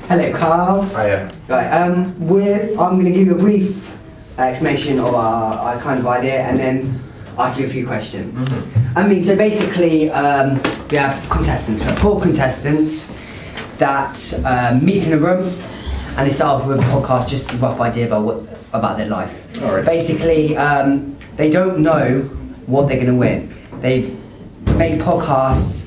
Hello, Carl. Hiya. Right, I'm going to give you a brief explanation of our kind of idea and then ask you a few questions. So basically, we have contestants. We have 4 contestants that meet in a room and they start off with a podcast, just a rough idea about their life. All right. Basically, they don't know what they're going to win. They've made podcasts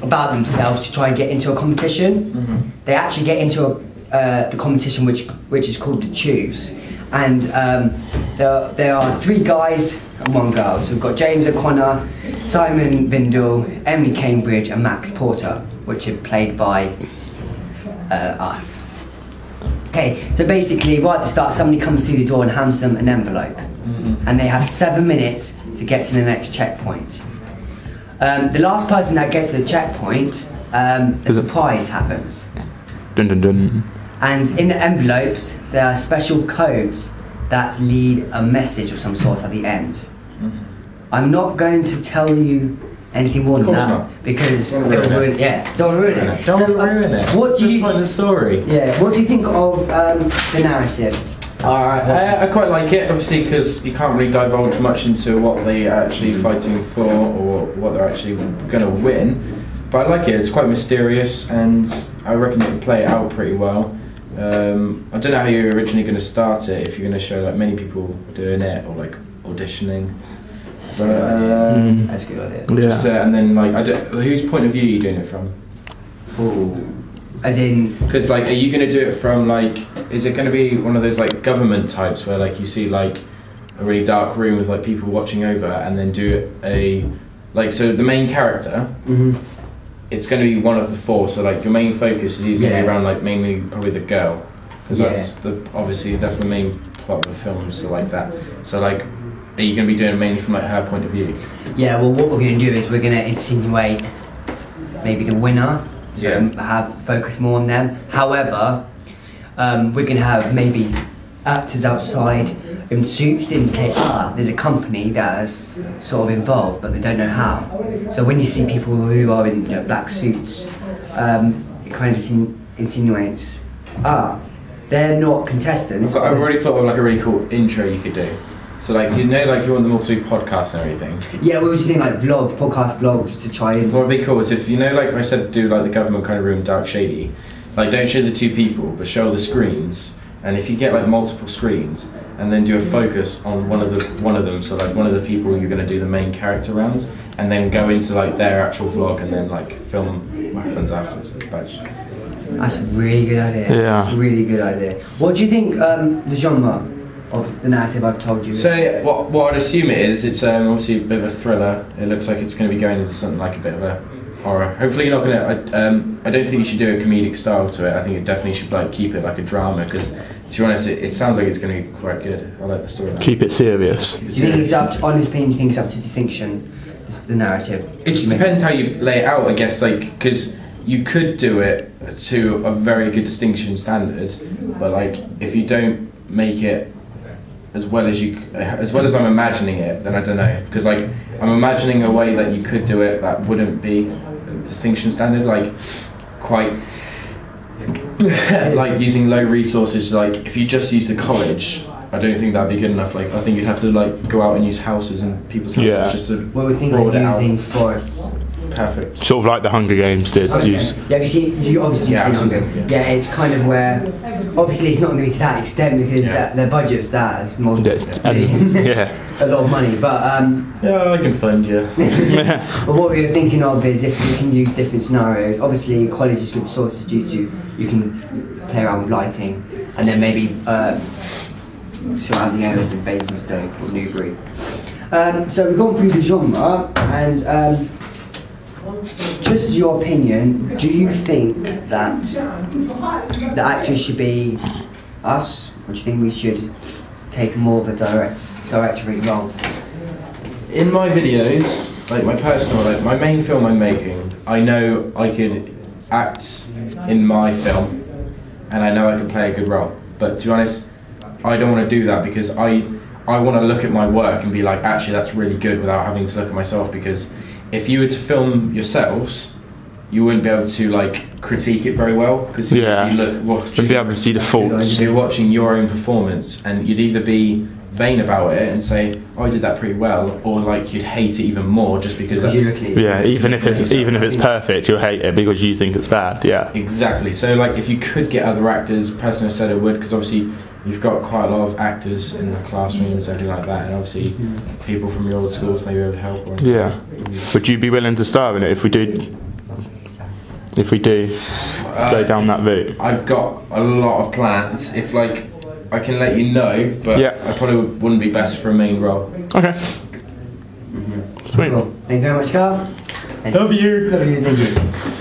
about themselves to try and get into a competition. They actually get into the competition which is called the Choose, and there are 3 guys and 1 girl. So we've got James O'Connor, Simon Bindle, Emily Cambridge and Max Porter, which are played by us. Okay, so basically right at the start somebody comes through the door and hands them an envelope, and they have 7 minutes to get to the next checkpoint. The last person that gets to the checkpoint, a surprise happens. Dun dun dun. And in the envelopes, there are special codes that lead a message of some sort at the end. I'm not going to tell you anything more than that not. because Don't it will ruin ruin it. Yeah, don't ruin it. Don't So, ruin it. What do you? Find the story? Yeah. What do you think of the narrative? I quite like it, obviously, because you can't really divulge much into what they're actually fighting for or what they're actually going to win. But I like it. It's quite mysterious, and I reckon you can play it out pretty well. I don't know how you're originally going to start it. If you're going to show like many people doing it or like auditioning. That's a good idea. Yeah. Just, and then like, whose point of view are you doing it from? Ooh. As in, Because like, are you going to do it from like, is it going to be one of those like government types where like you see like a really dark room with like people watching over, and then do so the main character, it's going to be one of the 4. So like your main focus is going to be around like mainly probably the girl, because obviously that's the main plot of the film. So like that. So like, are you going to be doing it mainly from like her point of view? yeah. Well, what we're going to do is we're going to insinuate maybe the winner. So have focus more on them. However, we can have maybe actors outside in suits to indicate there's a company that is sort of involved, but they don't know how. So when you see people who are in black suits, it kind of insinuates they're not contestants. I've already thought of like a really cool intro you could do. So like, like you want them all to do podcasts and everything. Yeah, we were just thinking like vlogs, podcast vlogs to try and... What would be cool is if, like I said, do like the government kind of room, dark, shady. Like, don't show the 2 people, but show the screens. And if you get like multiple screens, and then do a focus on one of them, so like one of the people you're going to do the main character around, and then go into like their actual vlog, and then like film what happens afterwards. That's a really good idea. Yeah. Really good idea. What do you think the genre of the narrative I've told you? So what I'd assume it is, it's obviously a bit of a thriller. It looks like it's going to be going into something like a bit of a horror. Hopefully you're not going to, I don't think you should do a comedic style to it. I think it definitely should like keep it like a drama, because to be honest it sounds like it's going to be quite good. I like the story. Keep it serious. Do you think it's up to, on his opinion, do you think it's up to distinction, the narrative? It just depends how you lay it out, I guess, like, because you could do it to a very good distinction standards, but like if you don't make it as well as I'm imagining it, then I don't know, because like I'm imagining a way that you could do it that wouldn't be distinction standard, like quite like using low resources. Like if you just use the college, I don't think that'd be good enough. Like I think you'd have to like go out and use houses and people's houses just to well, we think broad it out. using forests. Perfect. Sort of like the Hunger Games did. Okay. Use. Yeah, you obviously Yeah, seen absolutely, Hunger. Yeah, it's kind of where obviously it's not going to be to that extent because their budget's that is more Yeah. a lot of money. But Yeah, I can fund you. but what we were thinking of is if we can use different scenarios. Obviously, college is good sources due to you can play around with lighting, and then maybe surrounding areas in Basingstoke or Newbury. So we've gone through the genre, and just your opinion, do you think that the actors should be us, or do you think we should take more of a directory role? In my videos, like my personal, like my main film I'm making, I know I could act in my film, and I know I could play a good role. But to be honest, I don't want to do that because I want to look at my work and be like, actually that's really good, without having to look at myself. Because if you were to film yourselves, you wouldn't be able to like critique it very well because Yeah. you look And be able to see the faults. you're watching your own performance, and you'd either be vain about it and say, "Oh, I did that pretty well," or like you'd hate it even more just because that's Yeah, even if it's perfect, you'll hate it because you think it's bad. Yeah. exactly. So like, if you could get other actors, personally, I said I would, because obviously you've got quite a lot of actors in the classrooms, everything like that, and obviously people from your old schools may be able to help. Or Yeah. Would you be willing to star in it if we do? If we do go down that route? I've got a lot of plans. If like, I can let you know, but Yeah. I probably wouldn't be best for a main role. Okay. Sweet. Thank you very much, Carl. Love you. Love you. Thank you.